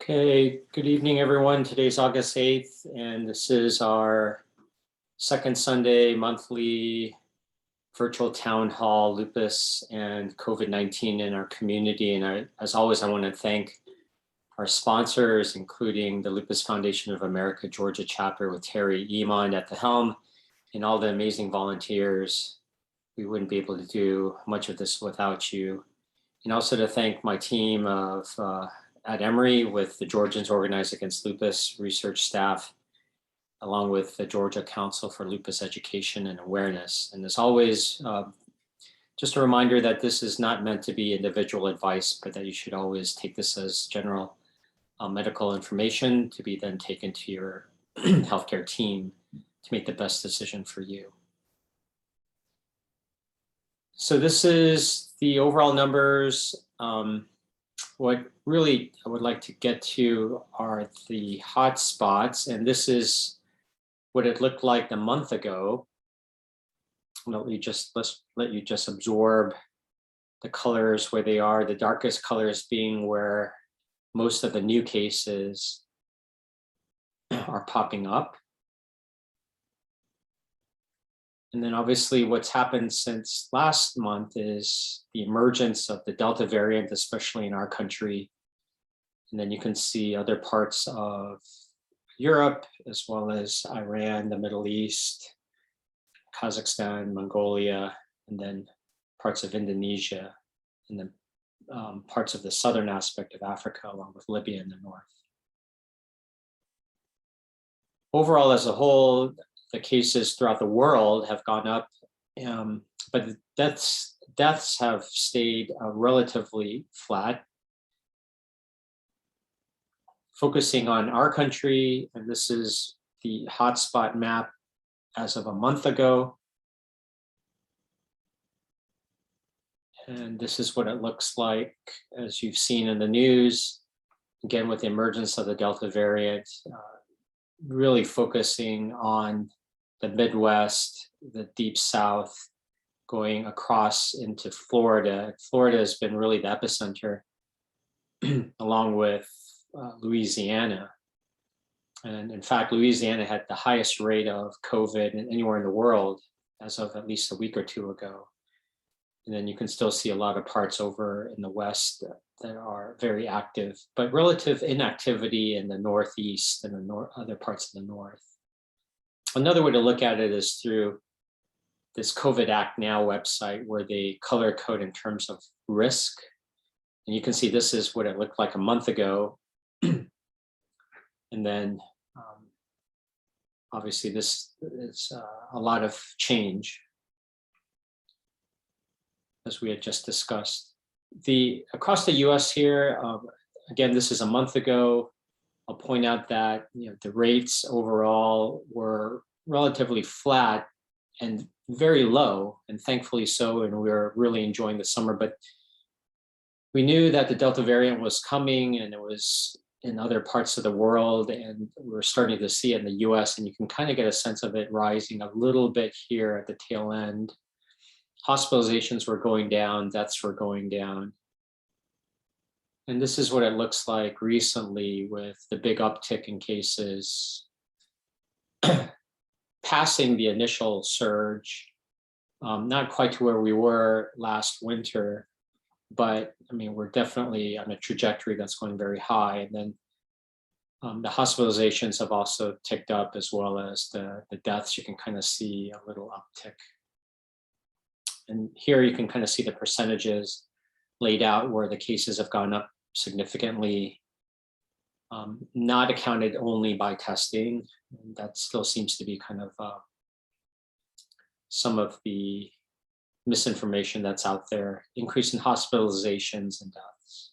Okay, good evening, everyone. Today's August 8th, and this is our second Sunday monthly virtual town hall, Lupus and COVID-19 in our community. And as always, I want to thank our sponsors, including the Lupus Foundation of America, Georgia chapter with Terry Emond at the helm, and all the amazing volunteers. We wouldn't be able to do much of this without you. And also to thank my team of at Emory with the Georgians Organized Against Lupus research staff, along with the Georgia Council for Lupus Education and Awareness. And as always, just a reminder that this is not meant to be individual advice, but that you should always take this as general medical information to be then taken to your healthcare team to make the best decision for you. So this is the overall numbers. What really I would like to get to are the hot spots, and this is what it looked like a month ago. Let's let you just absorb the colors where they are, the darkest colors being where most of the new cases are popping up. And then obviously what's happened since last month is the emergence of the Delta variant, especially in our country. And then you can see other parts of Europe, as well as Iran, the Middle East, Kazakhstan, Mongolia, and then parts of Indonesia, and then parts of the southern aspect of Africa, along with Libya in the north. Overall, as a whole, the cases throughout the world have gone up, but the deaths have stayed relatively flat. Focusing on our country, and this is the hotspot map as of a month ago. And this is what it looks like, as you've seen in the news, again, with the emergence of the Delta variant, really focusing on the Midwest, the Deep South, going across into Florida. Florida has been really the epicenter, along with Louisiana. And in fact, Louisiana had the highest rate of COVID anywhere in the world as of at least a week or two ago. And then you can still see a lot of parts over in the West that are very active, but relative inactivity in the Northeast and the other parts of the North. Another way to look at it is through this COVID Act Now website, where they color code in terms of risk. And you can see this is what it looked like a month ago. And then obviously this is a lot of change, as we had just discussed. Across the US here, again, this is a month ago. I'll point out that the rates overall were relatively flat and very low, and thankfully so, and we were really enjoying the summer. But we knew that the Delta variant was coming, and it was in other parts of the world, and we're starting to see it in the US, and you can kind of get a sense of it rising a little bit here at the tail end. Hospitalizations were going down, deaths were going down. And this is what it looks like recently, with the big uptick in cases passing the initial surge, not quite to where we were last winter, but I mean, we're definitely on a trajectory that's going very high. And then the hospitalizations have also ticked up, as well as the deaths. You can kind of see a little uptick. And here you can kind of see the percentages laid out where the cases have gone up significantly, not accounted only by testing. And that still seems to be kind of some of the misinformation that's out there. Increase in hospitalizations and deaths.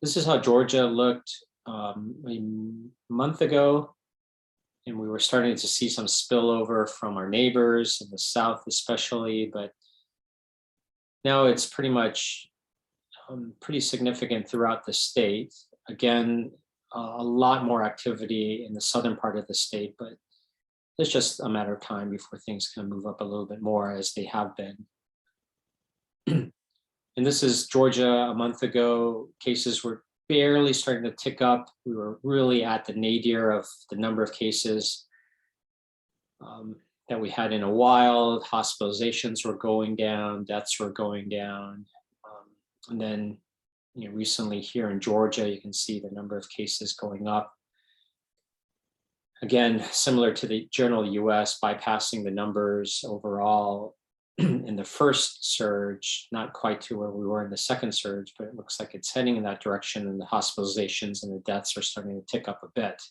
This is how Georgia looked a month ago, and we were starting to see some spillover from our neighbors in the South especially, but now it's pretty much pretty significant throughout the state. Again, a lot more activity in the southern part of the state, but it's just a matter of time before things can move up a little bit more, as they have been. And this is Georgia a month ago. Cases were barely starting to tick up. We were really at the nadir of the number of cases that we had in a while. Hospitalizations were going down, deaths were going down. And then, recently here in Georgia, you can see the number of cases going up. Again, similar to the general US, bypassing the numbers overall in the first surge, not quite to where we were in the second surge, but it looks like it's heading in that direction, and the hospitalizations and the deaths are starting to tick up a bit.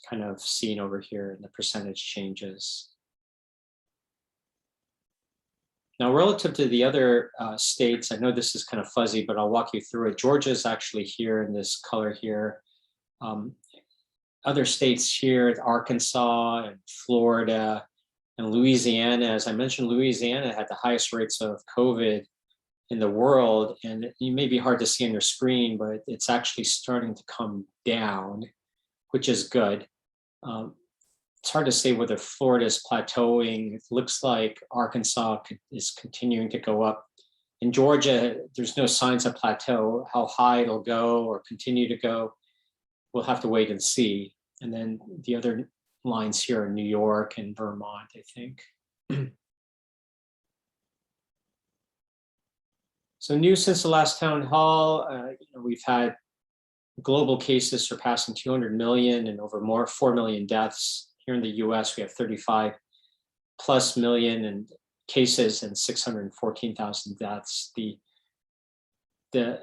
Kind of seen over here in the percentage changes. Now, relative to the other states, I know this is kind of fuzzy, but I'll walk you through it. Georgia is actually here in this color here. Other states here, Arkansas and Florida and Louisiana. As I mentioned, Louisiana had the highest rates of COVID in the world, and it may be hard to see on your screen, but it's actually starting to come down, which is good. It's hard to say whether Florida is plateauing. It looks like Arkansas is continuing to go up. In Georgia, there's no signs of plateau. How high it'll go or continue to go, we'll have to wait and see. And then the other lines here are New York and Vermont, I think. So new since the last town hall, we've had global cases surpassing 200 million and over 4 million deaths. Here in the US, we have 35 plus million in cases and 614,000 deaths. The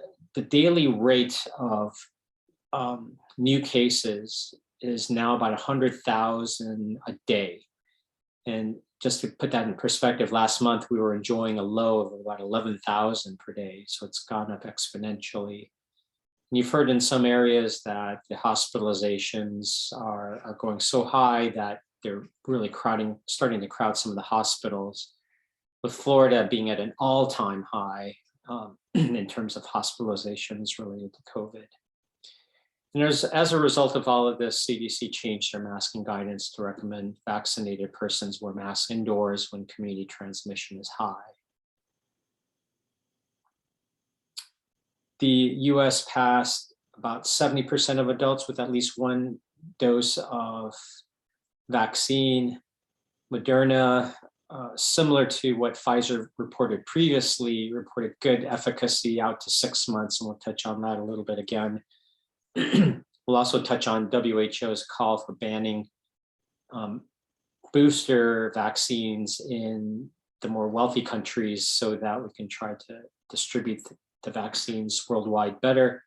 daily rate of new cases is now about 100,000 a day. And just to put that in perspective, last month we were enjoying a low of about 11,000 per day. So it's gone up exponentially. And you've heard in some areas that the hospitalizations are going so high that they're really starting to crowd some of the hospitals, with Florida being at an all-time high in terms of hospitalizations related to COVID. And as a result of all of this, CDC changed their masking guidance to recommend vaccinated persons wear masks indoors when community transmission is high. The US passed about 70% of adults with at least one dose of vaccine. Moderna, similar to what Pfizer reported previously, reported good efficacy out to 6 months, and we'll touch on that a little bit again. We'll also touch on WHO's call for banning booster vaccines in the more wealthy countries so that we can try to distribute the vaccines worldwide better.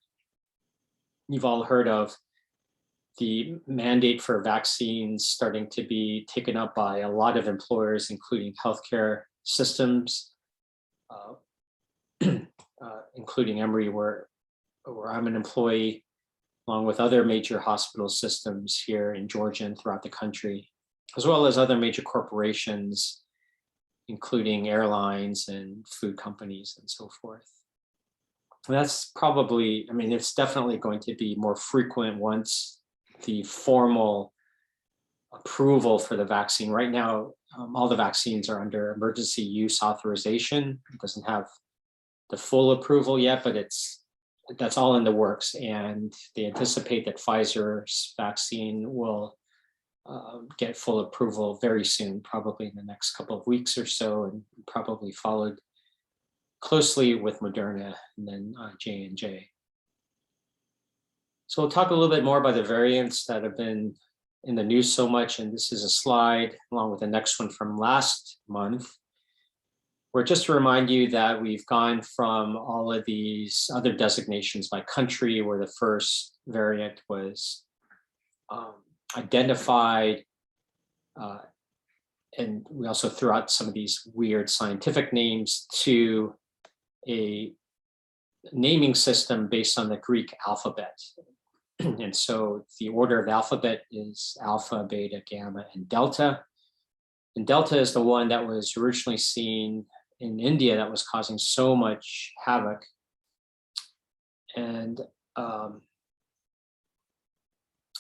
You've all heard of the mandate for vaccines starting to be taken up by a lot of employers, including healthcare systems, including Emory, where I'm an employee, along with other major hospital systems here in Georgia and throughout the country, as well as other major corporations, including airlines and food companies and so forth. And that's probably, it's definitely going to be more frequent once the formal approval for the vaccine. Right now, all the vaccines are under emergency use authorization. It doesn't have the full approval yet, but that's all in the works. And they anticipate that Pfizer's vaccine will get full approval very soon, probably in the next couple of weeks or so, and probably followed closely with Moderna and then J&J. So we'll talk a little bit more about the variants that have been in the news so much. And this is a slide along with the next one from last month, where just to remind you that we've gone from all of these other designations by country, where the first variant was identified, and we also threw out some of these weird scientific names, to a naming system based on the Greek alphabet. And so the order of the alphabet is alpha, beta, gamma, and delta. And delta is the one that was originally seen in India that was causing so much havoc. And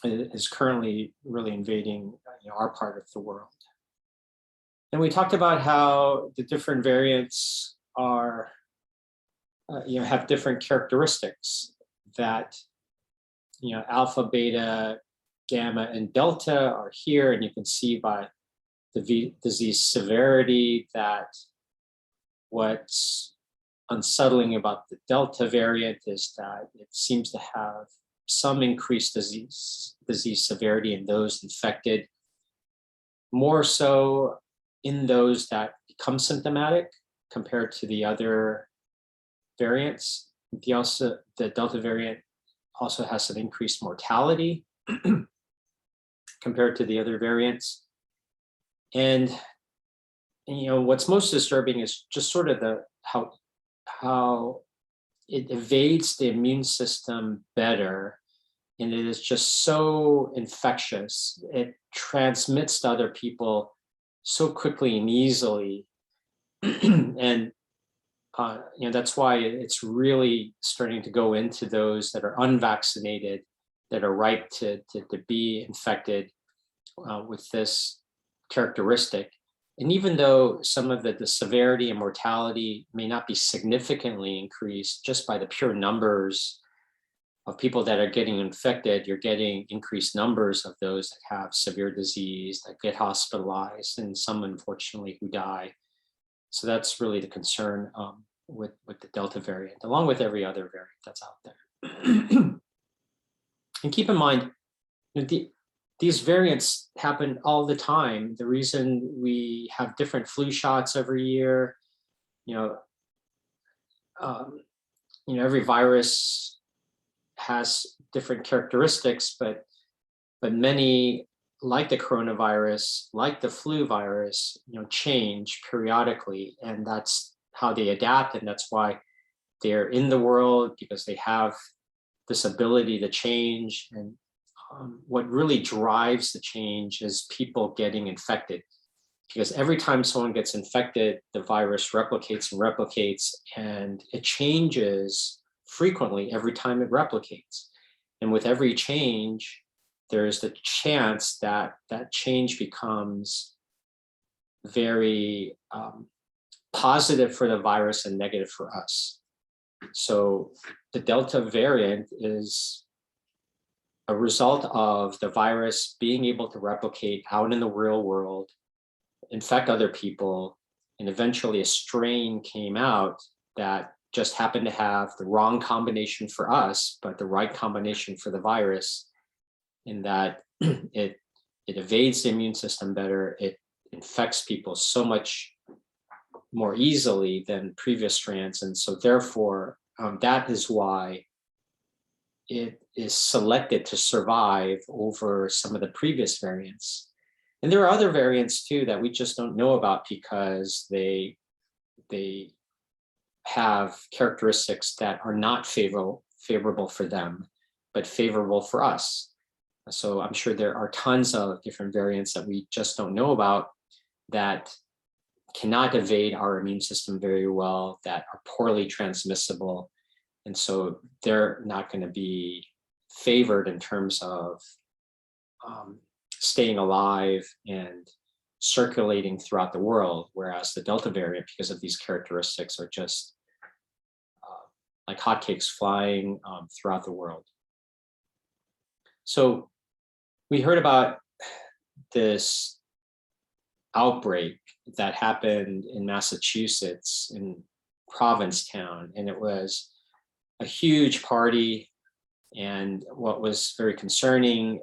it is currently really invading our part of the world. And we talked about how the different variants are, have different characteristics that, alpha, beta, gamma, and delta are here, and you can see by the disease severity that what's unsettling about the Delta variant is that it seems to have some increased disease severity in those infected, more so in those that become symptomatic compared to the other variants. The Delta variant also has some increased mortality compared to the other variants. And what's most disturbing is just sort of how it evades the immune system better, and it is just so infectious. It transmits to other people so quickly and easily, and that's why it's really starting to go into those that are unvaccinated, that are ripe to be infected with this characteristic. And even though some of the severity and mortality may not be significantly increased just by the pure numbers of people that are getting infected, you're getting increased numbers of those that have severe disease, that get hospitalized, and some unfortunately who die. So that's really the concern with the Delta variant, along with every other variant that's out there. And keep in mind, these variants happen all the time. The reason we have different flu shots every year, every virus has different characteristics, but many, like the coronavirus, like the flu virus, change periodically, and that's how they adapt, and that's why they're in the world, because they have this ability to change. And what really drives the change is people getting infected, because every time someone gets infected, the virus replicates and replicates, and it changes frequently every time it replicates. And with every change, there's the chance that that change becomes very positive for the virus and negative for us. So the Delta variant is a result of the virus being able to replicate out in the real world, infect other people, and eventually a strain came out that just happened to have the wrong combination for us, but the right combination for the virus, in that it evades the immune system better, it infects people so much more easily than previous strands. And so therefore, that is why it is selected to survive over some of the previous variants. And there are other variants too that we just don't know about, because they have characteristics that are not favorable for them, but favorable for us. So I'm sure there are tons of different variants that we just don't know about that cannot evade our immune system very well, that are poorly transmissible. And so they're not going to be favored in terms of staying alive and circulating throughout the world, whereas the Delta variant, because of these characteristics, are just like hotcakes flying throughout the world. So we heard about this outbreak that happened in Massachusetts, in Provincetown, and it was a huge party. And what was very concerning,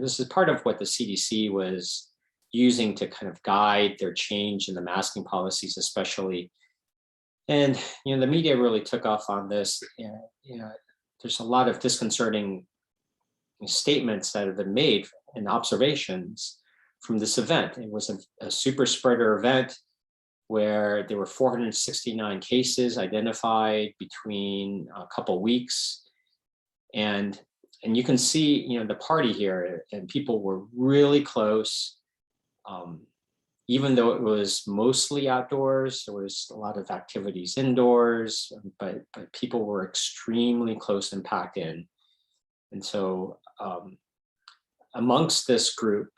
this is part of what the CDC was using to kind of guide their change in the masking policies, especially. And the media really took off on this. There's a lot of disconcerting statements that have been made and observations from this event. It was a super spreader event where there were 469 cases identified between a couple weeks. And you can see, the party here, and people were really close. Even though it was mostly outdoors, there was a lot of activities indoors, but people were extremely close and packed in. And so amongst this group,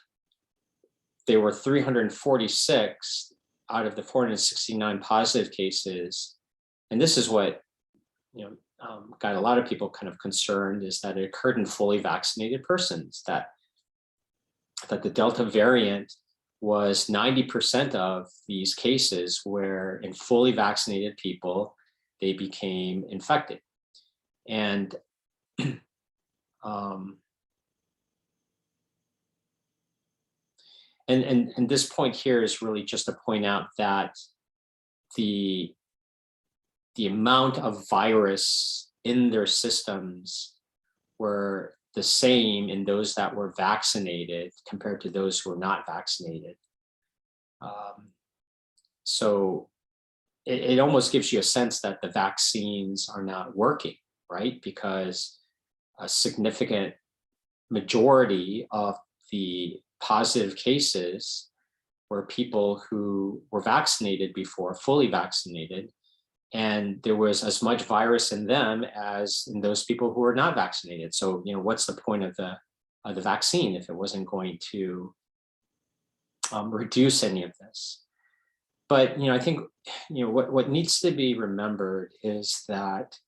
there were 346 out of the 469 positive cases. And this is what got a lot of people kind of concerned is that it occurred in fully vaccinated persons, that the Delta variant was 90% of these cases where in fully vaccinated people, they became infected. And and this point here is really just to point out that the amount of virus in their systems were the same in those that were vaccinated compared to those who were not vaccinated. So it almost gives you a sense that the vaccines are not working, right? Because a significant majority of the positive cases were people who were vaccinated before, fully vaccinated, and there was as much virus in them as in those people who were not vaccinated. So, what's the point of the vaccine if it wasn't going to reduce any of this? But I think what needs to be remembered is that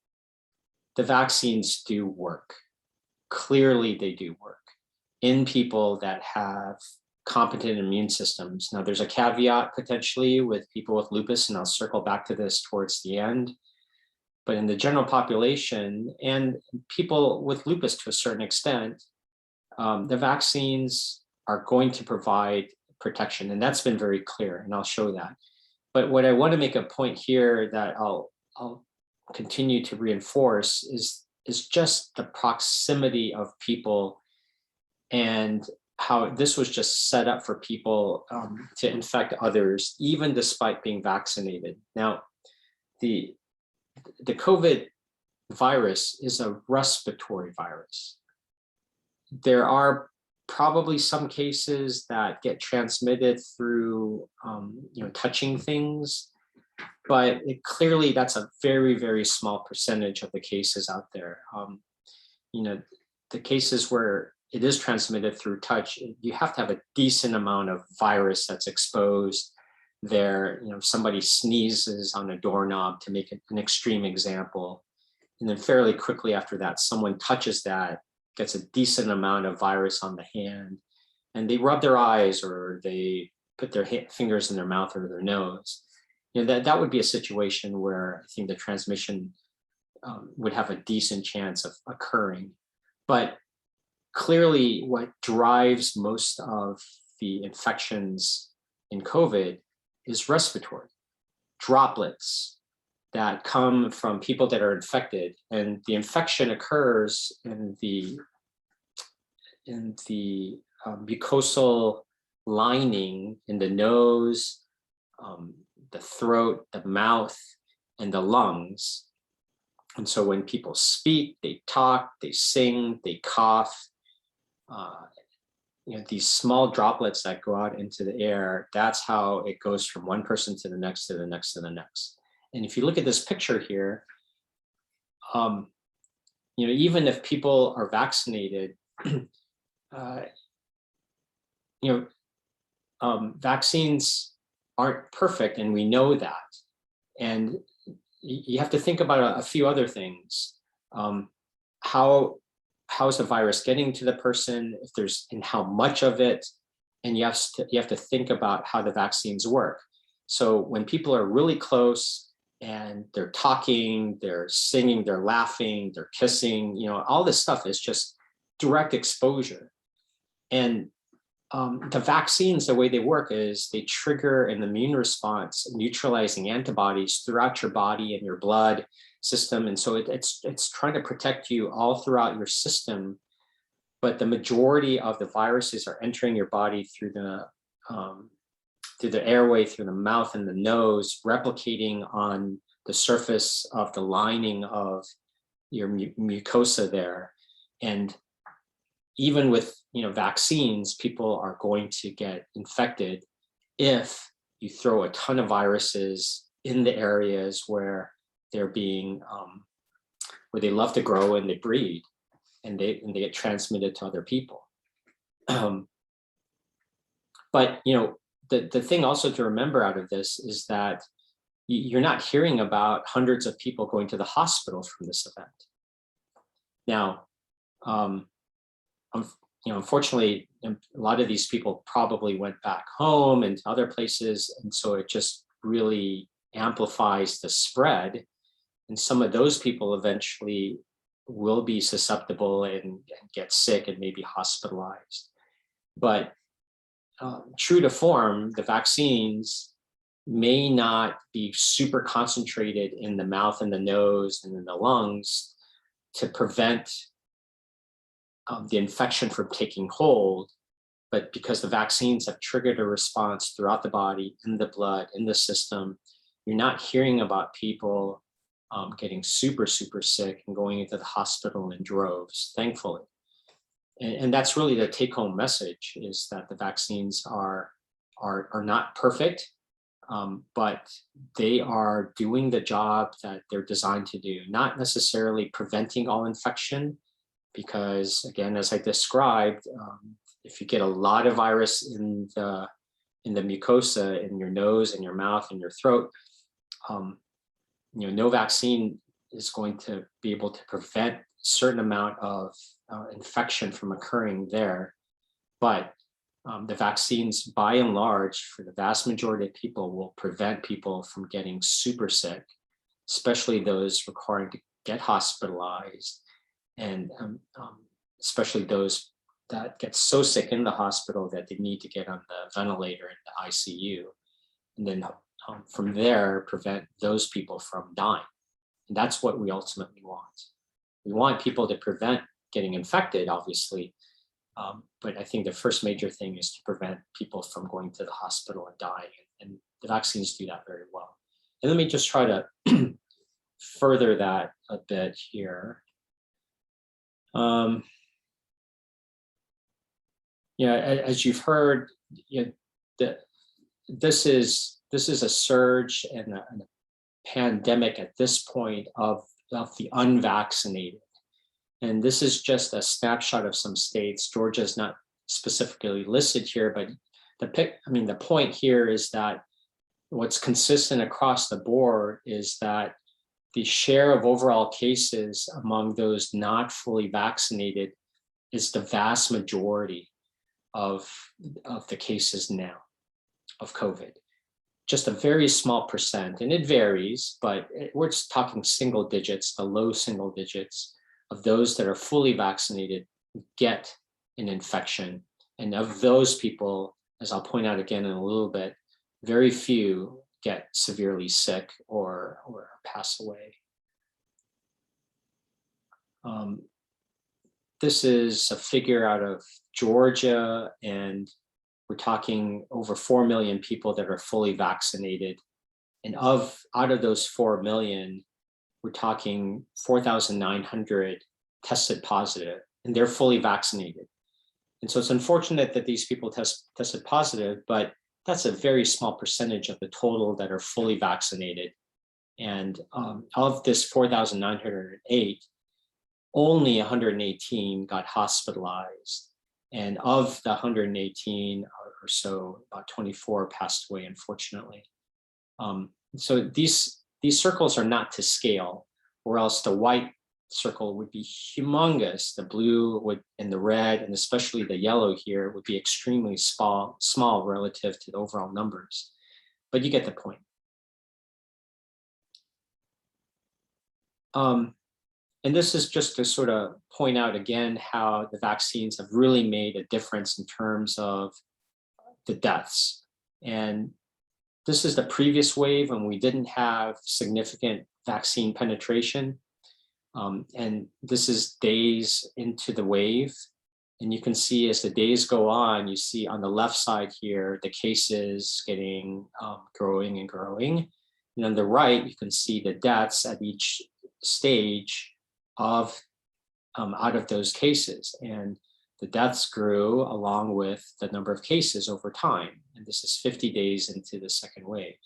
the vaccines do work. Clearly, they do work in people that have competent immune systems. Now, there's a caveat potentially with people with lupus, and I'll circle back to this towards the end. But in the general population and people with lupus to a certain extent, the vaccines are going to provide protection, and that's been very clear, and I'll show that. But what I want to make a point here that I'll continue to reinforce is just the proximity of people and how this was just set up for people to infect others, even despite being vaccinated. Now, the COVID virus is a respiratory virus. There are probably some cases that get transmitted through touching things, but clearly that's a very, very small percentage of the cases out there. The cases where it is transmitted through touch, you have to have a decent amount of virus that's exposed there. If somebody sneezes on a doorknob, to make an extreme example, and then fairly quickly after that, someone touches that, gets a decent amount of virus on the hand, and they rub their eyes or they put their fingers in their mouth or their nose, that would be a situation where I think the transmission would have a decent chance of occurring. But clearly, what drives most of the infections in COVID is respiratory droplets that come from people that are infected, and the infection occurs in the mucosal lining in the nose, the throat, the mouth, and the lungs. And so when people speak, they talk, they sing, they cough, these small droplets that go out into the air, that's how it goes from one person to the next, to the next, to the next. And if you look at this picture here, even if people are vaccinated, vaccines aren't perfect, and we know that. And you have to think about a few other things. How's the virus getting to the person, if there's, and how much of it, and you have to think about how the vaccines work. So when people are really close and they're talking, they're singing, they're laughing, they're kissing, all this stuff is just direct exposure. And the vaccines, the way they work is they trigger an immune response, neutralizing antibodies throughout your body and your blood system. And so it's trying to protect you all throughout your system. But the majority of the viruses are entering your body through the airway, through the mouth and the nose, replicating on the surface of the lining of your mucosa there. And even with vaccines, people are going to get infected if you throw a ton of viruses in the areas where they're being where they love to grow and they breed, and they get transmitted to other people. But the thing also to remember out of this is that you're not hearing about hundreds of people going to the hospital from this event. Now, unfortunately, a lot of these people probably went back home and to other places, and so it just really amplifies the spread. And some of those people eventually will be susceptible and get sick and maybe hospitalized. But true to form, the vaccines may not be super concentrated in the mouth and the nose and in the lungs to prevent the infection from taking hold, but because the vaccines have triggered a response throughout the body, in the blood, in the system, you're not hearing about people getting super, super sick and going into the hospital in droves, thankfully. And that's really the take-home message, is that the vaccines are not perfect, but they are doing the job that they're designed to do, not necessarily preventing all infection, because again, as I described, if you get a lot of virus in the mucosa, in your nose, in your mouth, in your throat, no vaccine is going to be able to prevent a certain amount of infection from occurring there. But the vaccines, by and large, for the vast majority of people, will prevent people from getting super sick, especially those requiring to get hospitalized, and especially those that get so sick in the hospital that they need to get on the ventilator in the ICU. And then from there, prevent those people from dying. And that's what we ultimately want. We want people to prevent getting infected, obviously, but I think the first major thing is to prevent people from going to the hospital and dying, and the vaccines do that very well. And let me just try to further that a bit here. As you've heard, this is a surge and a pandemic at this point of the unvaccinated. And this is just a snapshot of some states. Georgia is not specifically listed here, but the point here is that what's consistent across the board is that the share of overall cases among those not fully vaccinated is the vast majority of the cases now of COVID. Just a very small percent, and it varies, but we're just talking single digits, the low single digits of those that are fully vaccinated get an infection. And of those people, as I'll point out again in a little bit, very few get severely sick or pass away. This is a figure out of Georgia, and we're talking over 4 million people that are fully vaccinated. And out of those 4 million, we're talking 4,900 tested positive, and they're fully vaccinated. And so it's unfortunate that these people tested positive, but that's a very small percentage of the total that are fully vaccinated. And of this 4,908, only 118 got hospitalized. And of the 118 or so, about 24 passed away, unfortunately. So these circles are not to scale, or else the white circle would be humongous. The blue and the red, and especially the yellow here, would be extremely small relative to the overall numbers. But you get the point. And this is just to sort of point out again how the vaccines have really made a difference in terms of the deaths. And this is the previous wave when we didn't have significant vaccine penetration. And this is days into the wave. And you can see as the days go on, you see on the left side here, the cases getting growing and growing. And on the right, you can see the deaths at each stage of out of those cases. And the deaths grew along with the number of cases over time. And this is 50 days into the second wave.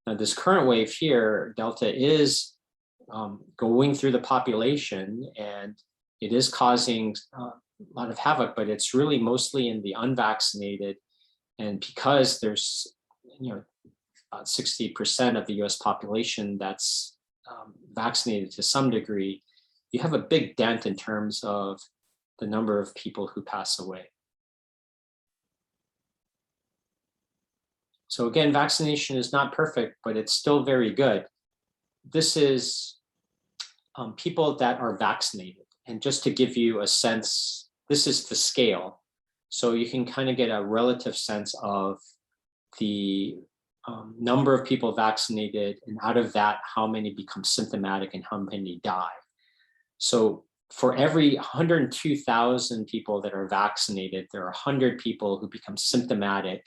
Now, this current wave here, Delta, is going through the population, and it is causing a lot of havoc, but it's really mostly in the unvaccinated. And because there's about 60% of the US population that's vaccinated to some degree, you have a big dent in terms of the number of people who pass away. So again, vaccination is not perfect, but it's still very good. This is people that are vaccinated. And just to give you a sense, this is the scale. So you can kind of get a relative sense of the number of people vaccinated, and out of that, how many become symptomatic and how many die. So for every 102,000 people that are vaccinated, there are 100 people who become symptomatic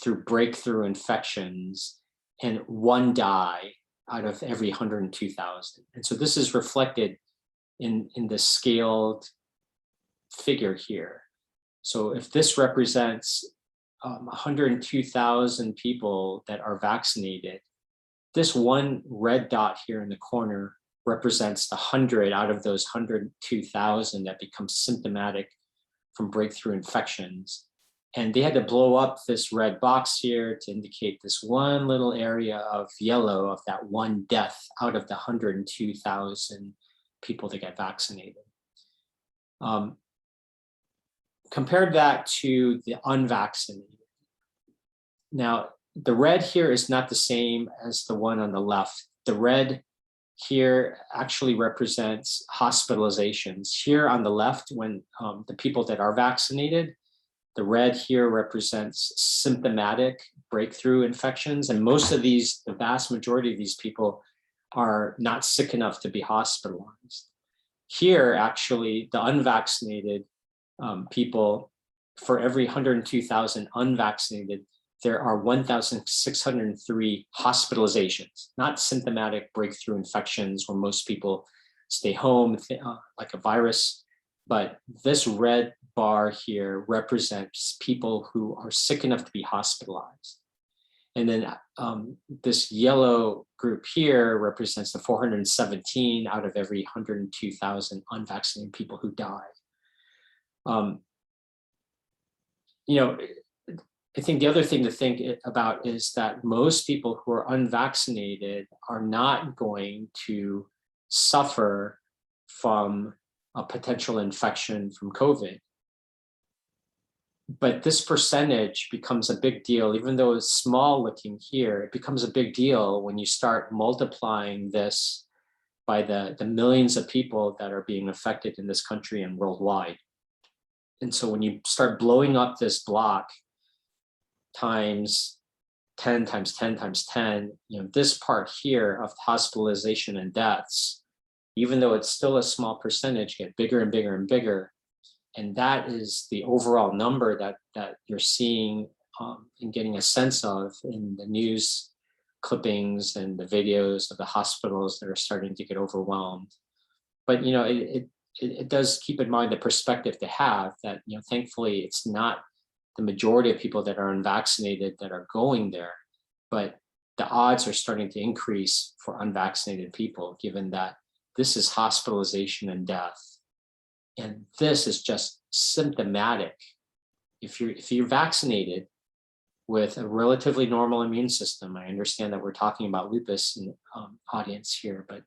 through breakthrough infections, and one die out of every 102,000. And so this is reflected in the scaled figure here. So if this represents 102,000 people that are vaccinated, this one red dot here in the corner represents the 100 out of those 102,000 that become symptomatic from breakthrough infections. And they had to blow up this red box here to indicate this one little area of yellow of that one death out of the 102,000 people that get vaccinated. Compare that to the unvaccinated. Now, the red here is not the same as the one on the left. The red here actually represents hospitalizations. Here on the left, when the people that are vaccinated, the red here represents symptomatic breakthrough infections. And most of these, the vast majority of these people are not sick enough to be hospitalized. Here, actually, the unvaccinated people, for every 102,000 unvaccinated, there are 1,603 hospitalizations, not symptomatic breakthrough infections where most people stay home like a virus. But this red bar here represents people who are sick enough to be hospitalized. And then this yellow group here represents the 417 out of every 102,000 unvaccinated people who died. I think the other thing to think about is that most people who are unvaccinated are not going to suffer from a potential infection from COVID. But this percentage becomes a big deal, even though it's small looking here, it becomes a big deal when you start multiplying this by the millions of people that are being affected in this country and worldwide. And so when you start blowing up this block times 10 times 10 times 10, this part here of hospitalization and deaths, even though it's still a small percentage, get bigger and bigger and bigger. And that is the overall number that you're seeing and getting a sense of in the news clippings and the videos of the hospitals that are starting to get overwhelmed. But it does keep in mind the perspective to have that thankfully it's not the majority of people that are unvaccinated that are going there, but the odds are starting to increase for unvaccinated people, given that this is hospitalization and death. And this is just symptomatic. If you're vaccinated with a relatively normal immune system, I understand that we're talking about lupus in audience here, but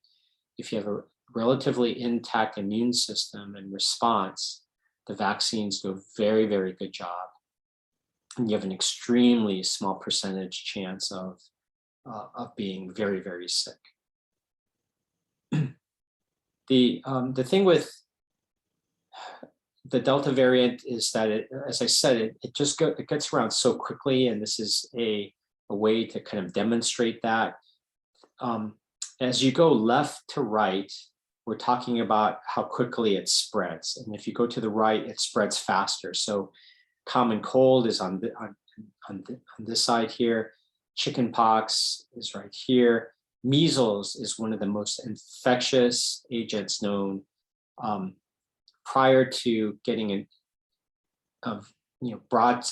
if you have a relatively intact immune system and response, the vaccines do a very, very good job. And you have an extremely small percentage chance of being very, very sick. The thing with the Delta variant is that as I said, it gets around so quickly, and this is a way to kind of demonstrate that. As you go left to right, we're talking about how quickly it spreads, and if you go to the right, it spreads faster. So common cold is on this side here. Chickenpox is right here. Measles is one of the most infectious agents known. Prior to getting broad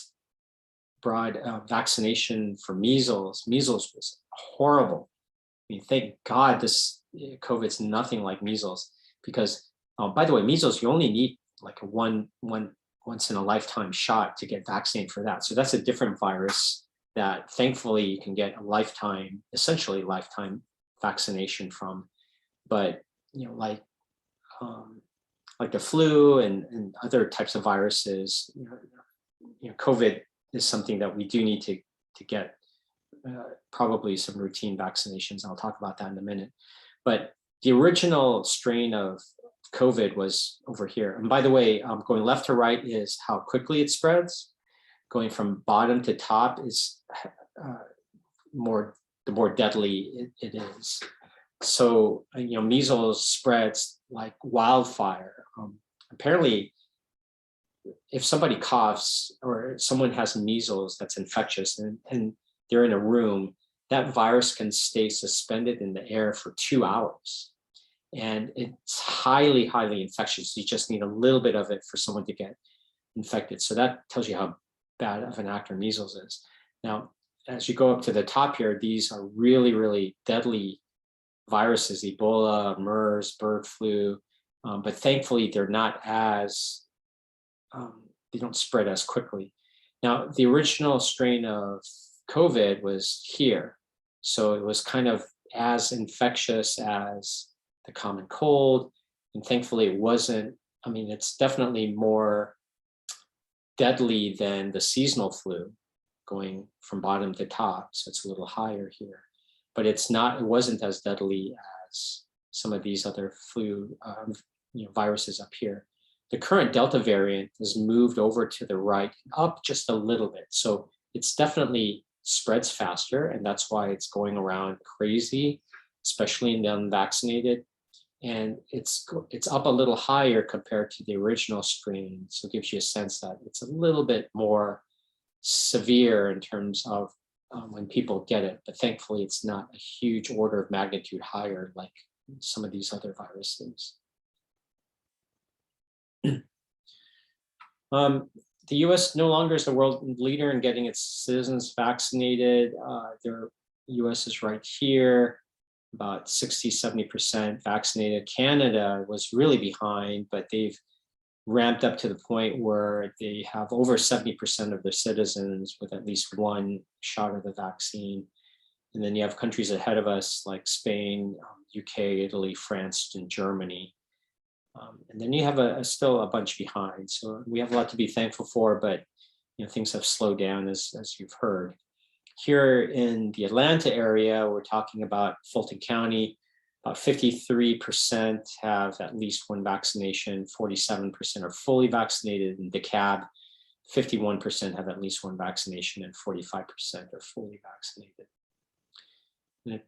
vaccination for measles, measles was horrible. I mean, thank God this COVID's nothing like measles, because by the way, measles, you only need like a once in a lifetime shot to get vaccinated for that. So that's a different virus that thankfully you can get a lifetime, essentially lifetime vaccination from. But like the flu and other types of viruses, COVID is something that we do need to get probably some routine vaccinations. I'll talk about that in a minute. But the original strain of COVID was over here. And by the way, going left to right is how quickly it spreads. Going from bottom to top is the more deadly it is. So, measles spreads like wildfire. Apparently, if somebody coughs or someone has measles that's infectious and they're in a room, that virus can stay suspended in the air for 2 hours. And it's highly, highly infectious. You just need a little bit of it for someone to get infected. So that tells you how bad of an actor measles is. Now, as you go up to the top here, these are really, really deadly viruses, Ebola, MERS, bird flu. But thankfully, they're not as, they don't spread as quickly. Now, the original strain of COVID was here. So it was kind of as infectious as the common cold. And thankfully it wasn't, it's definitely more deadly than the seasonal flu going from bottom to top. So it's a little higher here, but it wasn't as deadly as some of these other flu viruses up here. The current Delta variant has moved over to the right, up just a little bit. So it's definitely spreads faster, and that's why it's going around crazy, especially in the unvaccinated. And it's up a little higher compared to the original strain. So it gives you a sense that it's a little bit more severe in terms of when people get it, but thankfully it's not a huge order of magnitude higher like some of these other viruses. The US no longer is the world leader in getting its citizens vaccinated. The US is right here, about 60-70% vaccinated. Canada was really behind, but they've ramped up to the point where they have over 70% of their citizens with at least one shot of the vaccine. And then you have countries ahead of us like Spain, UK, Italy, France, and Germany. And then you have still a bunch behind. So we have a lot to be thankful for, but things have slowed down as you've heard. Here in the Atlanta area, we're talking about Fulton County, about 53% have at least one vaccination, 47% are fully vaccinated. In DeKalb, 51% have at least one vaccination, and 45% are fully vaccinated. And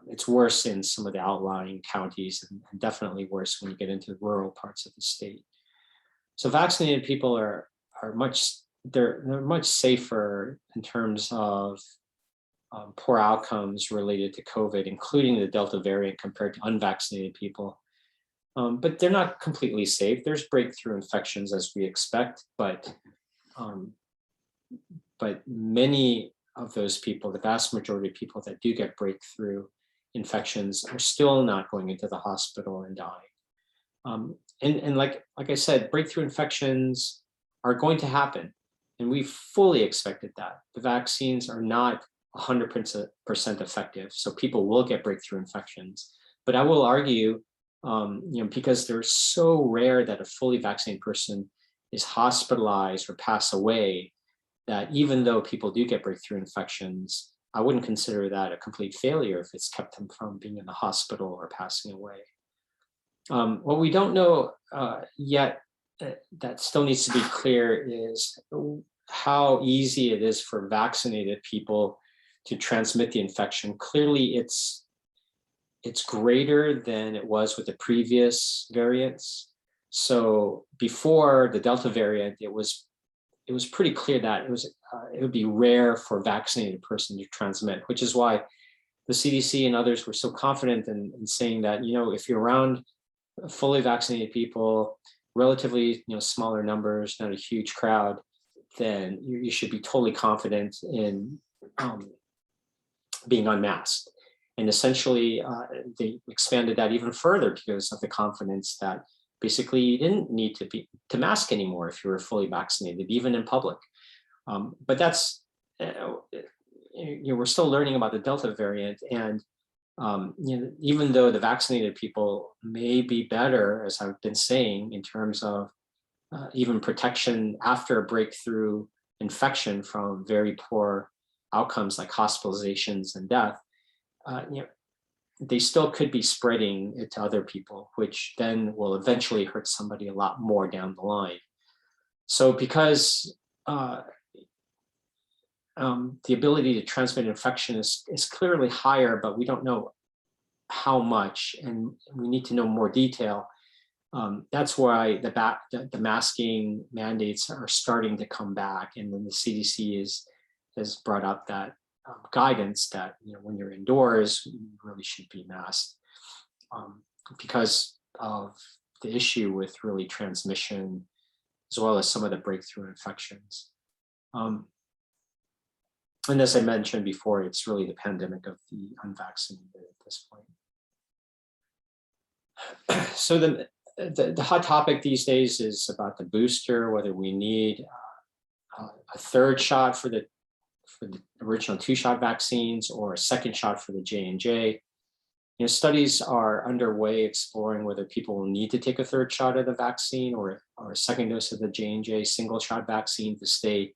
it's worse in some of the outlying counties, and definitely worse when you get into the rural parts of the state. So vaccinated people are much safer in terms of poor outcomes related to COVID, including the Delta variant compared to unvaccinated people. But they're not completely safe. There's breakthrough infections as we expect, but many of those people, the vast majority of people that do get breakthrough infections are still not going into the hospital and dying. And like I said, breakthrough infections are going to happen, and we fully expected that. The vaccines are not 100% effective, so people will get breakthrough infections. But I will argue, because they're so rare that a fully vaccinated person is hospitalized or pass away, that even though people do get breakthrough infections, I wouldn't consider that a complete failure if it's kept them from being in the hospital or passing away. What we don't know yet that still needs to be clear is how easy it is for vaccinated people to transmit the infection. Clearly, it's greater than it was with the previous variants. So before the Delta variant, it was pretty clear that it would be rare for a vaccinated person to transmit, which is why the CDC and others were so confident in saying that, if you're around fully vaccinated people, relatively smaller numbers, not a huge crowd, then you should be totally confident in being unmasked. And essentially, they expanded that even further because of the confidence that basically you didn't need to mask anymore if you were fully vaccinated, even in public. But that's we're still learning about the Delta variant, and even though the vaccinated people may be better, as I've been saying, in terms of even protection after a breakthrough infection from very poor outcomes like hospitalizations and death, they still could be spreading it to other people, which then will eventually hurt somebody a lot more down the line. So because the ability to transmit infection is clearly higher, but we don't know how much, and we need to know more detail. That's why the masking mandates are starting to come back, and then the CDC has brought up that guidance that when you're indoors, you really should be masked because of the issue with really transmission, as well as some of the breakthrough infections. And as I mentioned before, it's really the pandemic of the unvaccinated at this point. So the hot topic these days is about the booster, whether we need a third shot for the original 2-shot vaccines or a second shot for the J&J. Studies are underway exploring whether people will need to take a third shot of the vaccine or a second dose of the J&J single-shot vaccine to stay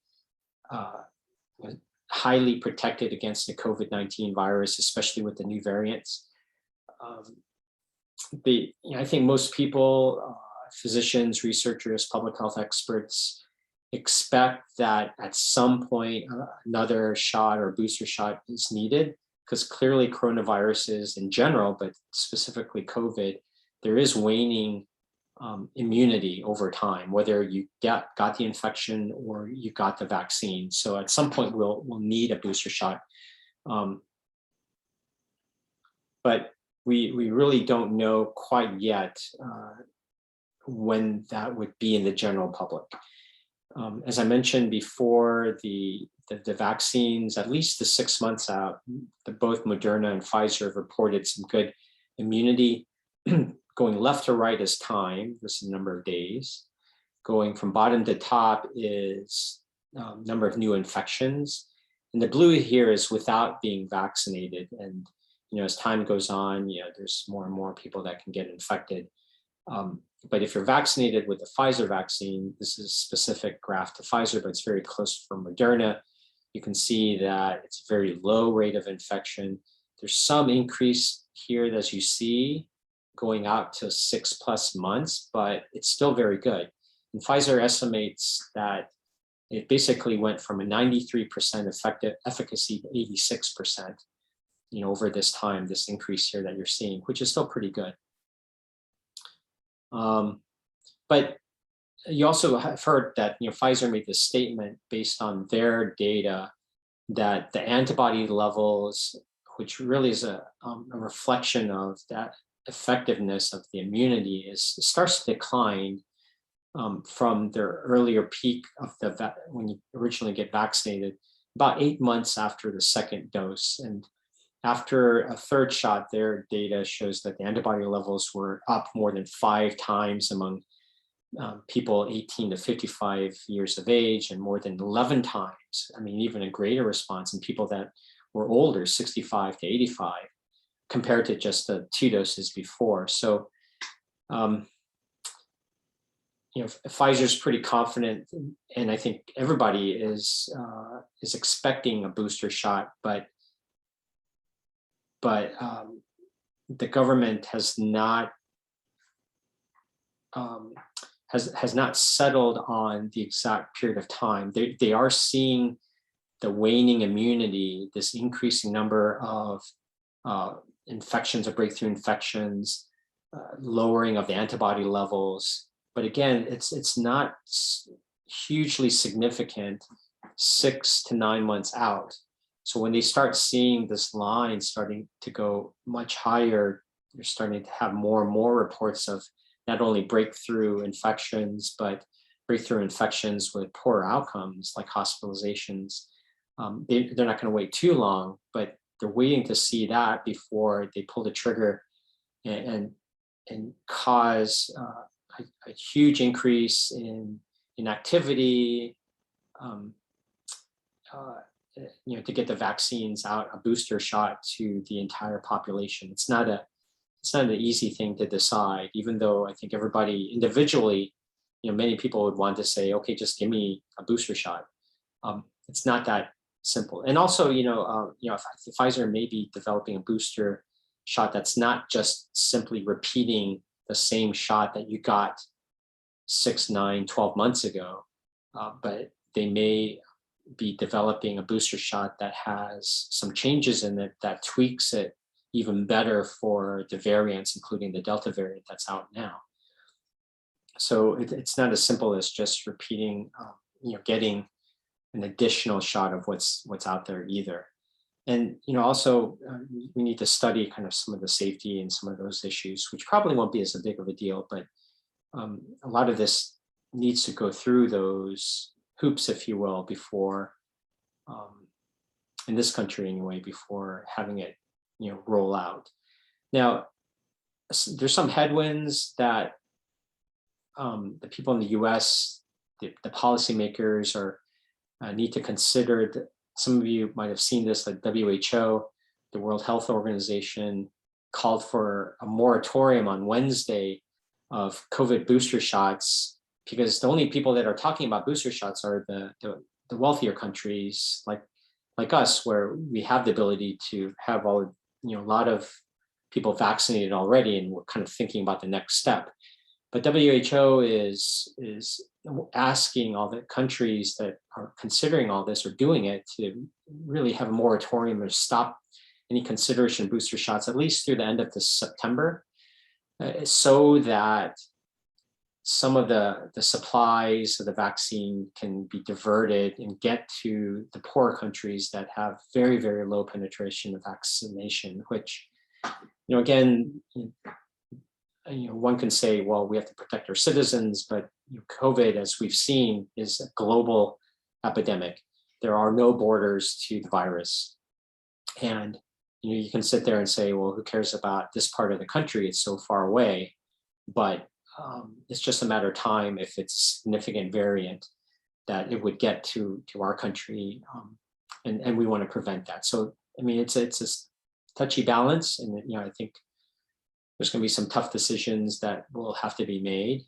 highly protected against the COVID-19 virus, especially with the new variants. I think most people, physicians, researchers, public health experts, expect that at some point another shot or booster shot is needed, because clearly coronaviruses in general, but specifically COVID, there is waning immunity over time, whether you got the infection or you got the vaccine. So at some point we'll need a booster shot. But we really don't know quite yet when that would be in the general public. As I mentioned before, the vaccines, at least the 6 months out, both Moderna and Pfizer have reported some good immunity. Going left to right is time, this is the number of days. Going from bottom to top is number of new infections. And the blue here is without being vaccinated. And as time goes on, there's more and more people that can get infected. But if you're vaccinated with the Pfizer vaccine, this is a specific graph to Pfizer, but it's very close from Moderna. You can see that it's a very low rate of infection. There's some increase here, as you see, going out to 6+ months, but it's still very good. And Pfizer estimates that it basically went from a 93% effective efficacy to 86%, over this time, this increase here that you're seeing, which is still pretty good. But you also have heard that Pfizer made this statement based on their data that the antibody levels, which really is a reflection of that effectiveness of the immunity, starts to decline from their earlier peak of when you originally get vaccinated, about 8 months after the second dose. And after a third shot, their data shows that the antibody levels were up more than 5 times among people 18 to 55 years of age, and more than 11 times, even a greater response in people that were older, 65 to 85, compared to just the 2 doses before. So, Pfizer's pretty confident, and I think everybody is expecting a booster shot, but the government has not settled on the exact period of time. They are seeing the waning immunity, this increasing number of infections or breakthrough infections, lowering of the antibody levels. But again, it's not hugely significant 6 to 9 months out. So when they start seeing this line starting to go much higher, you're starting to have more and more reports of not only breakthrough infections, but breakthrough infections with poor outcomes like hospitalizations. They're not going to wait too long, but they're waiting to see that before they pull the trigger and cause a huge increase in activity, to get the vaccines out, a booster shot to the entire population. It's not an easy thing to decide, even though I think everybody individually, many people would want to say, okay, just give me a booster shot. It's not that simple. And also, Pfizer may be developing a booster shot that's not just simply repeating the same shot that you got 6, 9, 12 months ago, but they may be developing a booster shot that has some changes in it that tweaks it even better for the variants, including the Delta variant that's out now. So it's not as simple as just repeating, getting an additional shot of what's out there either. And also we need to study kind of some of the safety and some of those issues, which probably won't be as big of a deal, but a lot of this needs to go through those hoops, if you will, before, in this country anyway, before having it, roll out. Now, there's some headwinds that the people in the U.S., the policymakers need to consider. Some of you might have seen this, like WHO, the World Health Organization, called for a moratorium on Wednesday of COVID booster shots, because the only people that are talking about booster shots are the wealthier countries like us, where we have the ability to have a lot of people vaccinated already, and we're kind of thinking about the next step. But WHO is asking all the countries that are considering all this or doing it to really have a moratorium or stop any consideration of booster shots, at least through the end of this September, so that some of the supplies of the vaccine can be diverted and get to the poorer countries that have very, very low penetration of vaccination, which, again, one can say, well, we have to protect our citizens, but COVID, as we've seen, is a global epidemic. There are no borders to the virus. And you can sit there and say, well, who cares about this part of the country? It's so far away. But it's just a matter of time, if it's a significant variant, that it would get to our country, and we want to prevent that. So, it's a touchy balance, and I think there's going to be some tough decisions that will have to be made.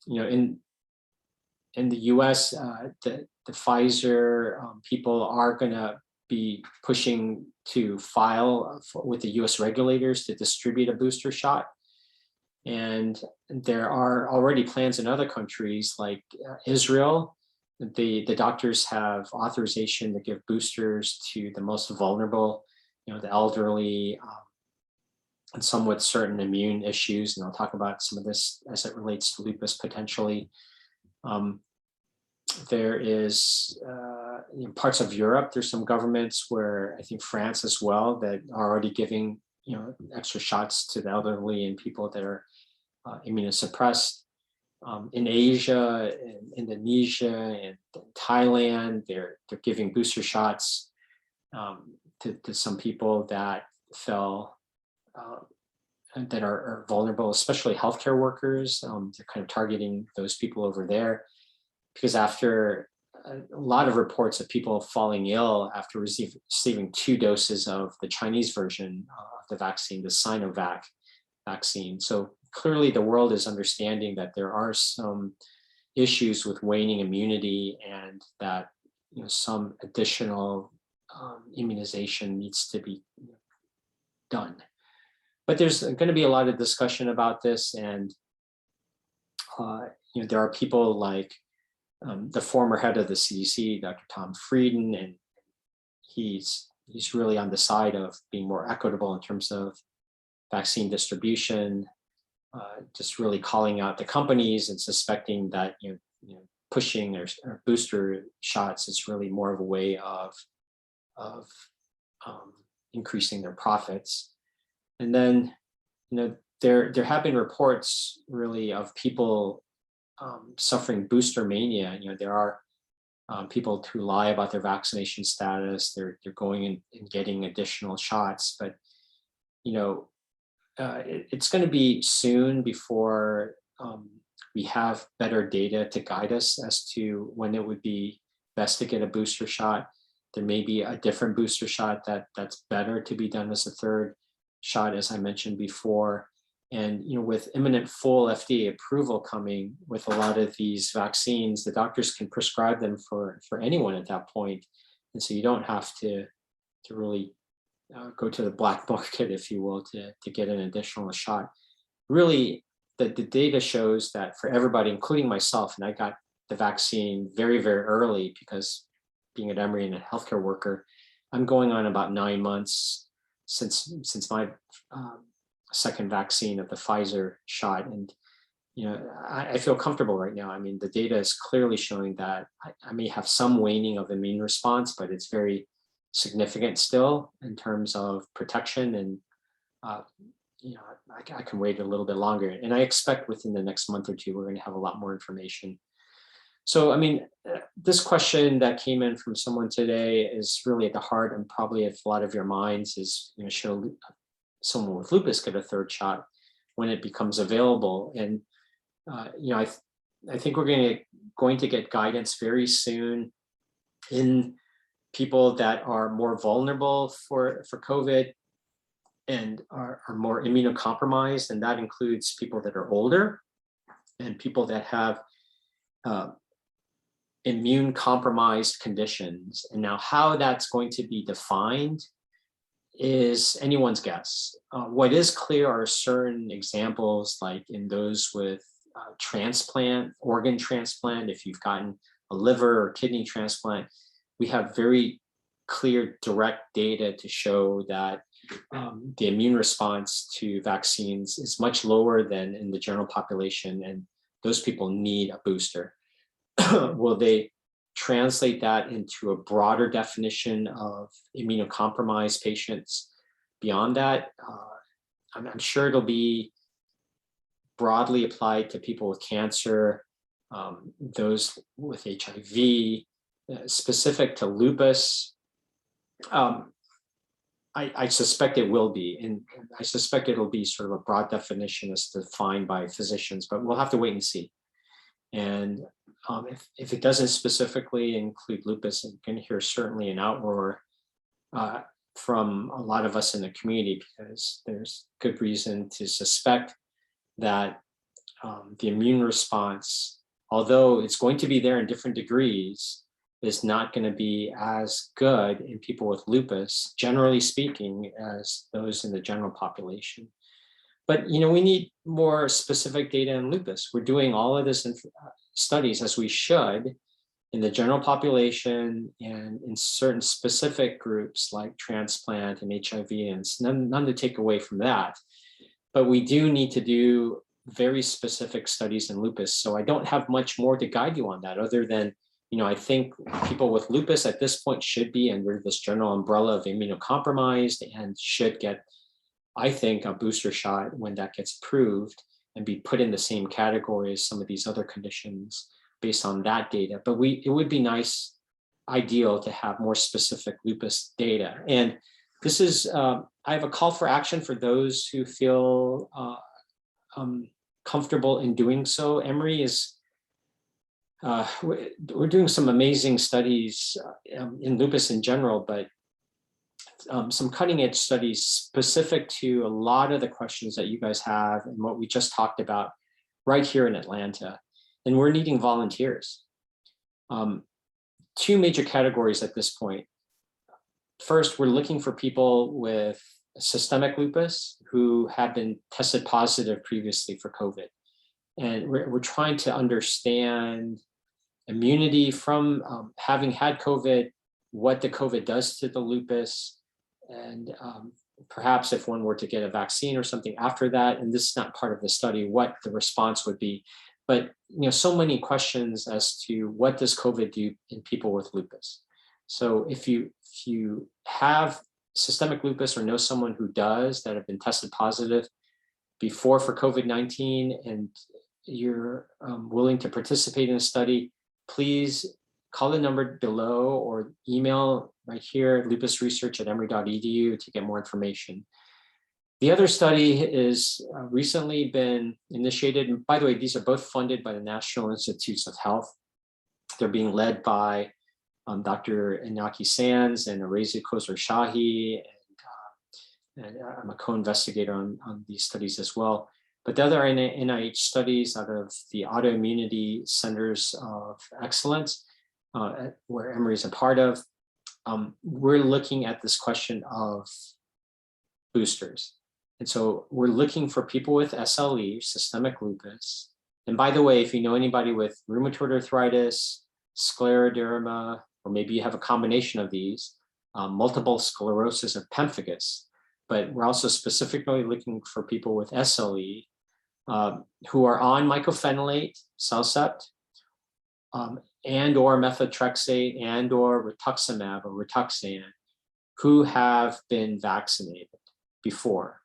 In the U.S., the Pfizer people are going to be pushing to file with the U.S. regulators to distribute a booster shot. And there are already plans in other countries like Israel. The doctors have authorization to give boosters to the most vulnerable, the elderly, and some with certain immune issues. And I'll talk about some of this as it relates to lupus potentially. There is parts of Europe, there's some governments where, I think France as well, that are already giving extra shots to the elderly and people that are immunosuppressed. In Asia, in Indonesia, and Thailand, they're giving booster shots to some people that fell that are vulnerable, especially healthcare workers. They're kind of targeting those people over there, because after a lot of reports of people falling ill after receiving 2 doses of the Chinese version of the vaccine, the Sinovac vaccine. So clearly the world is understanding that there are some issues with waning immunity, and that some additional immunization needs to be done. But there's going to be a lot of discussion about this, and there are people like the former head of the CDC, Dr. Tom Frieden, and he's really on the side of being more equitable in terms of vaccine distribution, just really calling out the companies and suspecting that pushing their booster shots is really more of a way of increasing their profits. And then there have been reports really of people suffering booster mania. There are people who lie about their vaccination status. They're going and getting additional shots, but it's going to be soon before we have better data to guide us as to when it would be best to get a booster shot. There may be a different booster shot that's better to be done as a third shot, as I mentioned before. And with imminent full FDA approval coming with a lot of these vaccines, the doctors can prescribe them for anyone at that point. And so you don't have to really go to the black market, if you will, to get an additional shot. Really, the data shows that for everybody, including myself, and I got the vaccine very, very early because being at Emory and a healthcare worker, I'm going on about 9 months since my second vaccine of the Pfizer shot. And, I feel comfortable right now. I mean, the data is clearly showing that I may have some waning of immune response, but it's very significant still in terms of protection. And, I can wait a little bit longer. And I expect within the next month or two, we're going to have a lot more information. So, I mean, this question that came in from someone today is really at the heart and probably at a lot of your minds is, should someone with lupus get a third shot when it becomes available? And, I think we're going to get guidance very soon in people that are more vulnerable for COVID and are more immunocompromised. And that includes people that are older and people that have immune compromised conditions. And now how that's going to be defined is anyone's guess. What is clear are certain examples, like in those with organ transplant, if you've gotten a liver or kidney transplant, we have very clear, direct data to show that the immune response to vaccines is much lower than in the general population, and those people need a booster. Will they translate that into a broader definition of immunocompromised patients beyond that? I'm sure it'll be broadly applied to people with cancer, those with HIV, specific to lupus. I suspect it will be, and I suspect it'll be sort of a broad definition as defined by physicians, but we'll have to wait and see. And if it doesn't specifically include lupus, you can hear certainly an outroar from a lot of us in the community, because there's good reason to suspect that the immune response, although it's going to be there in different degrees, is not going to be as good in people with lupus, generally speaking, as those in the general population. But we need more specific data in lupus. We're doing all of this in studies, as we should, in the general population and in certain specific groups like transplant and HIV, and it's none to take away from that. But we do need to do very specific studies in lupus. So I don't have much more to guide you on that, other than, I think people with lupus at this point should be under this general umbrella of immunocompromised and should get, I think, a booster shot when that gets approved and be put in the same category as some of these other conditions based on that data. But it would be ideal to have more specific lupus data. And this is, I have a call for action for those who feel comfortable in doing so. Emory is, we're doing some amazing studies in lupus in general, but some cutting edge studies specific to a lot of the questions that you guys have and what we just talked about right here in Atlanta. And we're needing volunteers. Two major categories at this point. First, we're looking for people with systemic lupus who have been tested positive previously for COVID. And we're trying to understand immunity from having had COVID, what the COVID does to the lupus, and perhaps if one were to get a vaccine or something after that, and this is not part of the study, what the response would be. But so many questions as to what does COVID do in people with lupus. So if you have systemic lupus or know someone who does, that have been tested positive before for COVID-19, and you're willing to participate in a study, please call the number below or email right here, lupusresearch@emory.edu, to get more information. The other study is recently been initiated. And by the way, these are both funded by the National Institutes of Health. They're being led by Dr. Inaki Sands and Areza Khosrow-Shahi, and I'm a co-investigator on these studies as well. But the other NIH studies out of the Autoimmunity Centers of Excellence, where Emory is a part of, we're looking at this question of boosters. And so we're looking for people with SLE, systemic lupus. And by the way, if you know anybody with rheumatoid arthritis, scleroderma, or maybe you have a combination of these, multiple sclerosis of pemphigus, but we're also specifically looking for people with SLE who are on mycophenolate, CellCept, and or methotrexate and or rituximab or Rituxan, who have been vaccinated before.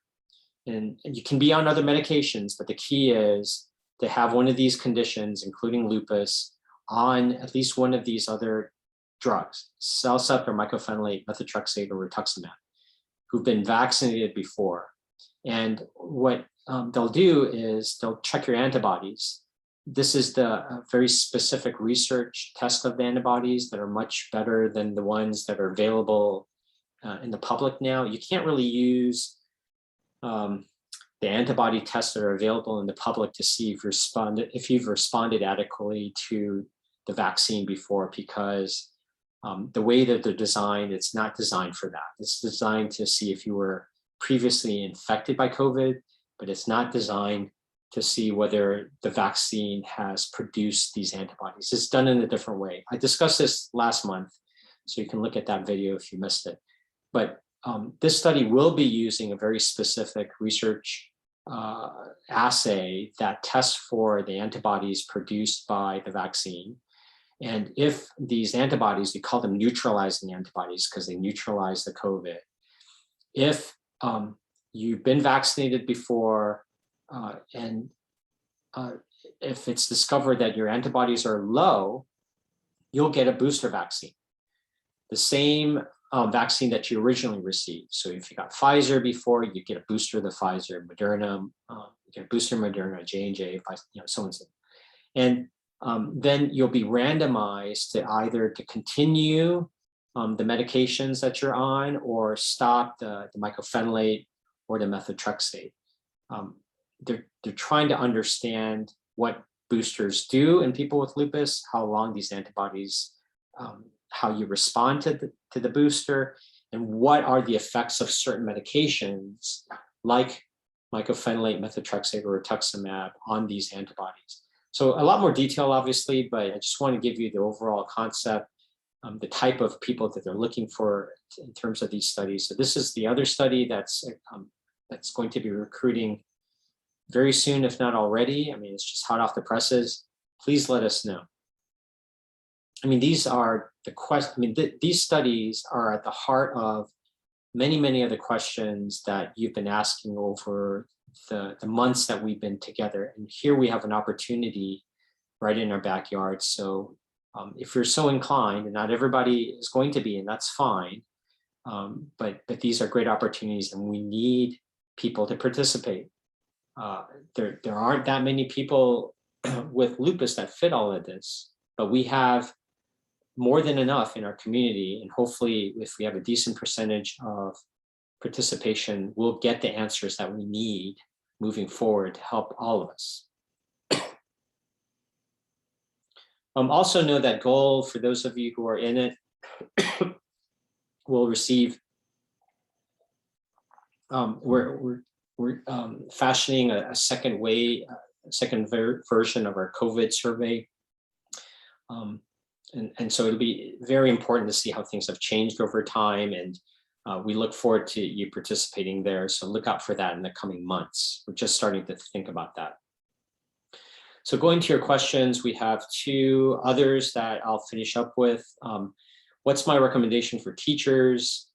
And you can be on other medications, but the key is to have one of these conditions, including lupus, on at least one of these other drugs, CellCept or mycophenolate, methotrexate, or rituximab, who've been vaccinated before. And what they'll do is they'll check your antibodies. This is the very specific research test of the antibodies that are much better than the ones that are available in the public now. You can't really use the antibody tests that are available in the public to see if you've responded adequately to the vaccine before, because the way that they're designed, it's not designed for that. It's designed to see if you were previously infected by COVID, but it's not designed to see whether the vaccine has produced these antibodies. It's done in a different way. I discussed this last month, so you can look at that video if you missed it. But this study will be using a very specific research assay that tests for the antibodies produced by the vaccine. And if these antibodies, we call them neutralizing antibodies because they neutralize the COVID. If you've been vaccinated before and if it's discovered that your antibodies are low, you'll get a booster vaccine. The same vaccine that you originally received. So if you got Pfizer before, you get a booster of the Pfizer, Moderna, you get a booster of Moderna, J&J, so and so. And then you'll be randomized to either to continue the medications that you're on or stop the mycophenolate or the methotrexate. They're trying to understand what boosters do in people with lupus, how long these antibodies, how you respond to the booster, and what are the effects of certain medications like mycophenolate, methotrexate, or rituximab on these antibodies. So a lot more detail, obviously, but I just want to give you the overall concept, the type of people that they're looking for in terms of these studies. So this is the other study that's going to be recruiting very soon, if not already. I mean, it's just hot off the presses. Please let us know. I mean, these are the questions. I mean, these studies are at the heart of many of the questions that you've been asking over the months that we've been together. And here we have an opportunity right in our backyard. So if you're so inclined, and not everybody is going to be, and that's fine, but these are great opportunities and we need people to participate. There aren't that many people with lupus that fit all of this, but we have more than enough in our community. And hopefully if we have a decent percentage of participation, we'll get the answers that we need moving forward to help all of us. Also know that goal, for those of you who are in it, will receive, we're fashioning a second way, a second version of our COVID survey. And so it'll be very important to see how things have changed over time, and we look forward to you participating there. So look out for that in the coming months. We're just starting to think about that. So going to your questions, we have two others that I'll finish up with. What's my recommendation for teachers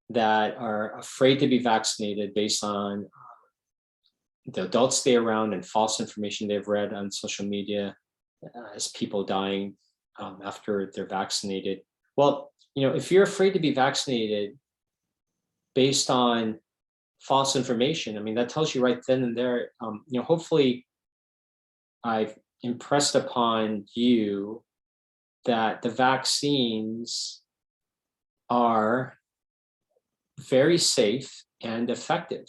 that are afraid to be vaccinated based on the adults they around and false information they've read on social media as people dying after they're vaccinated? Well, if you're afraid to be vaccinated based on false information, I mean, that tells you right then and there, hopefully I've impressed upon you that the vaccines are very safe and effective.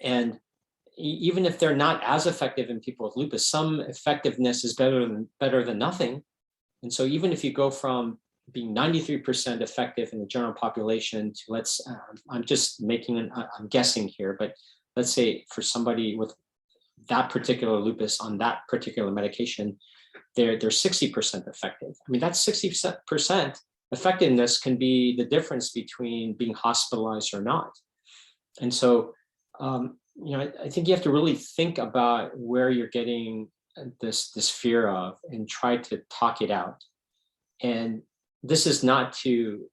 And even if they're not as effective in people with lupus, some effectiveness is better than nothing. And so even if you go from being 93% effective in the general population to I'm just I'm guessing here, but let's say for somebody with that particular lupus on that particular medication, they're 60% effective. I mean, that 60% effectiveness can be the difference between being hospitalized or not. And so, I think you have to really think about where you're getting this fear of and try to talk it out. And this is not to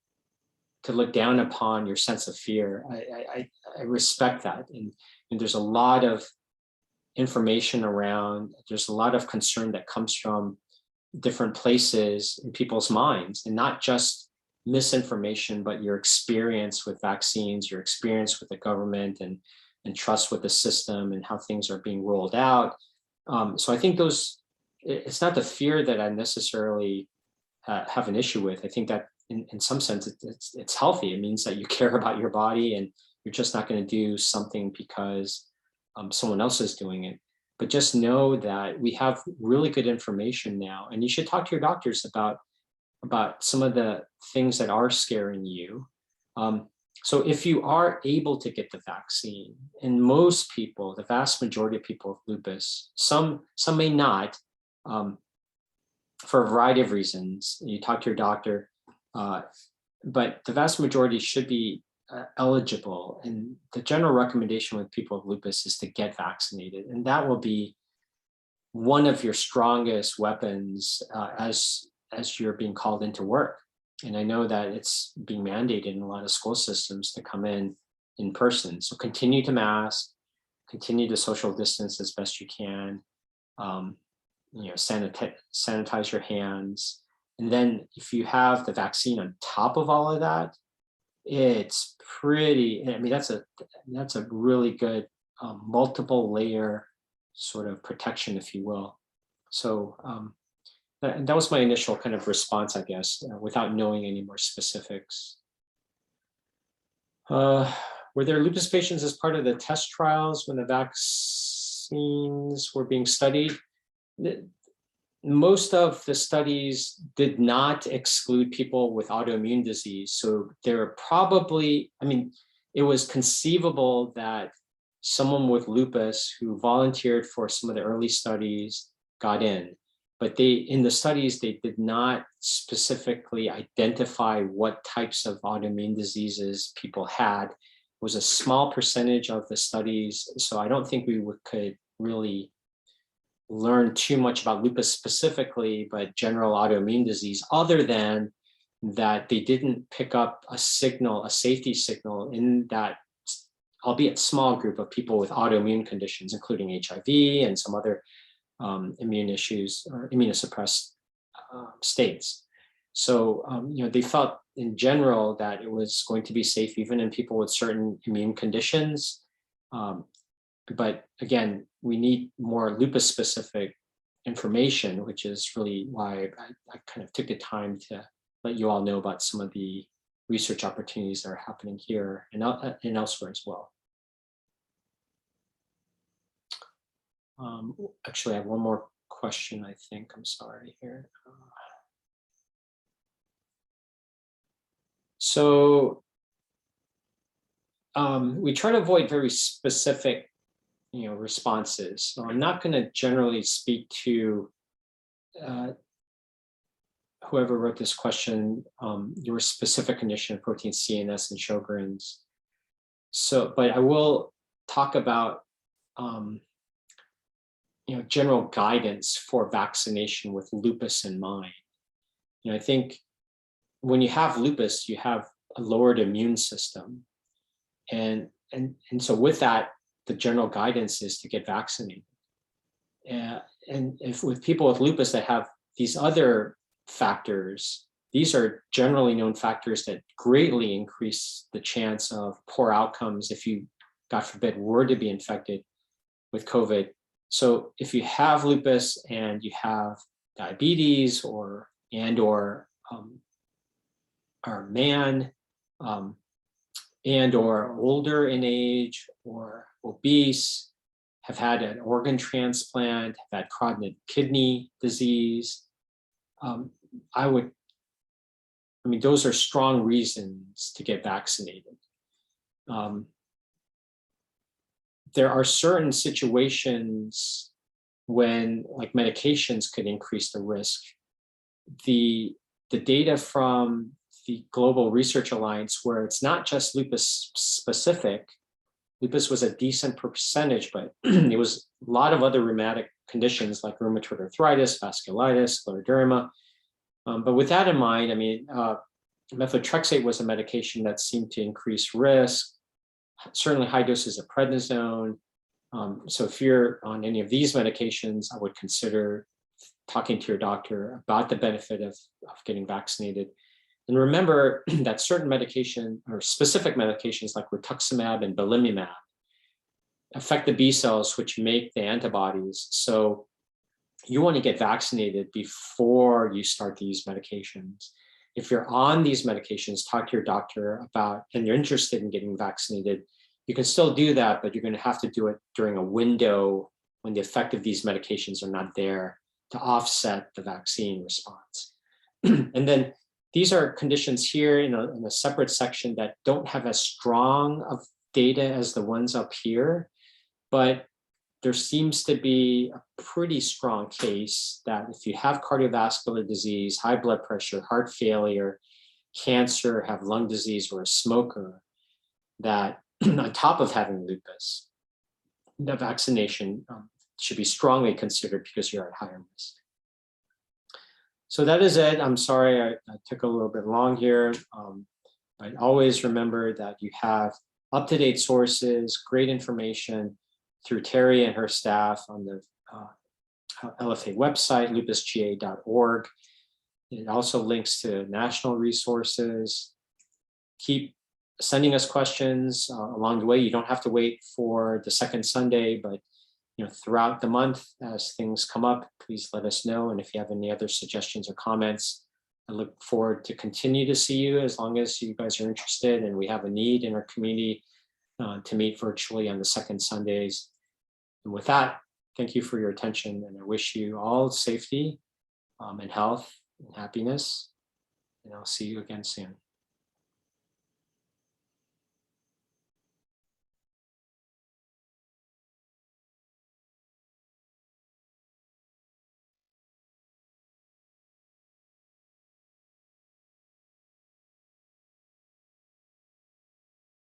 look down upon your sense of fear. I respect that. And there's a lot of information around, there's a lot of concern that comes from different places in people's minds, and not just misinformation, but your experience with vaccines, your experience with the government, and trust with the system and how things are being rolled out. So I think it's not the fear that I necessarily have an issue with. I think that in some sense it's healthy. It means that you care about your body, and you're just not going to do something because someone else is doing it. But just know that we have really good information now, and you should talk to your doctors about some of the things that are scaring you. So if you are able to get the vaccine, and most people, the vast majority of people with lupus, some may not, for a variety of reasons. You talk to your doctor, but the vast majority should be eligible. And the general recommendation with people with lupus is to get vaccinated. And that will be one of your strongest weapons as you're being called into work. And I know that it's being mandated in a lot of school systems to come in person. So continue to mask, continue to social distance as best you can, sanitize your hands. And then if you have the vaccine on top of all of that, it's pretty, I mean, that's a really good multiple layer sort of protection, if you will. So that was my initial kind of response, I guess, without knowing any more specifics. Were there lupus patients as part of the test trials when the vaccines were being studied? Most of the studies did not exclude people with autoimmune disease. So there are probably, I mean, it was conceivable that someone with lupus who volunteered for some of the early studies got in. But in the studies, they did not specifically identify what types of autoimmune diseases people had. It was a small percentage of the studies. So I don't think we could really learn too much about lupus specifically, but general autoimmune disease, other than that they didn't pick up a safety signal in that, albeit small, group of people with autoimmune conditions, including HIV and some other immune issues or immunosuppressed states. So, they felt in general that it was going to be safe even in people with certain immune conditions. But again, we need more lupus specific information, which is really why I kind of took the time to let you all know about some of the research opportunities that are happening here and elsewhere as well. Actually, I have one more question, I think. I'm sorry here. So we try to avoid very specific responses. So I'm not going to generally speak to whoever wrote this question, your specific condition of protein CNS and Sjogren's. So, but I will talk about general guidance for vaccination with lupus in mind. I think when you have lupus, you have a lowered immune system, and so with that, the general guidance is to get vaccinated. And if with people with lupus that have these other factors, these are generally known factors that greatly increase the chance of poor outcomes if you, God forbid, were to be infected with COVID. So if you have lupus and you have diabetes or and or are a man, and or older in age or obese, have had an organ transplant, have had chronic kidney disease, those are strong reasons to get vaccinated. There are certain situations when like medications could increase the risk. The data from the Global Research Alliance, where it's not just lupus specific, lupus was a decent percentage, but it was a lot of other rheumatic conditions like rheumatoid arthritis, vasculitis, scleroderma. But with that in mind, methotrexate was a medication that seemed to increase risk, certainly high doses of prednisone. So if you're on any of these medications, I would consider talking to your doctor about the benefit of getting vaccinated. And remember that certain medication or specific medications like rituximab and belimumab affect the B cells, which make the antibodies. So you want to get vaccinated before you start to use medications. If you're on these medications, talk to your doctor about, and you're interested in getting vaccinated, you can still do that, but you're going to have to do it during a window when the effect of these medications are not there to offset the vaccine response. And then these are conditions here in a separate section that don't have as strong of data as the ones up here, but there seems to be a pretty strong case that if you have cardiovascular disease, high blood pressure, heart failure, cancer, have lung disease, or a smoker, that on top of having lupus, the vaccination should be strongly considered because you're at higher risk. So that is it. I'm sorry I took a little bit long here. But always remember that you have up-to-date sources, great information through Terry and her staff on the LFA website, lupusga.org. It also links to national resources. Keep sending us questions along the way. You don't have to wait for the second Sunday, but throughout the month, as things come up, please let us know. And if you have any other suggestions or comments, I look forward to continue to see you as long as you guys are interested and we have a need in our community to meet virtually on the second Sundays. And with that, thank you for your attention, and I wish you all safety and health and happiness, and I'll see you again soon.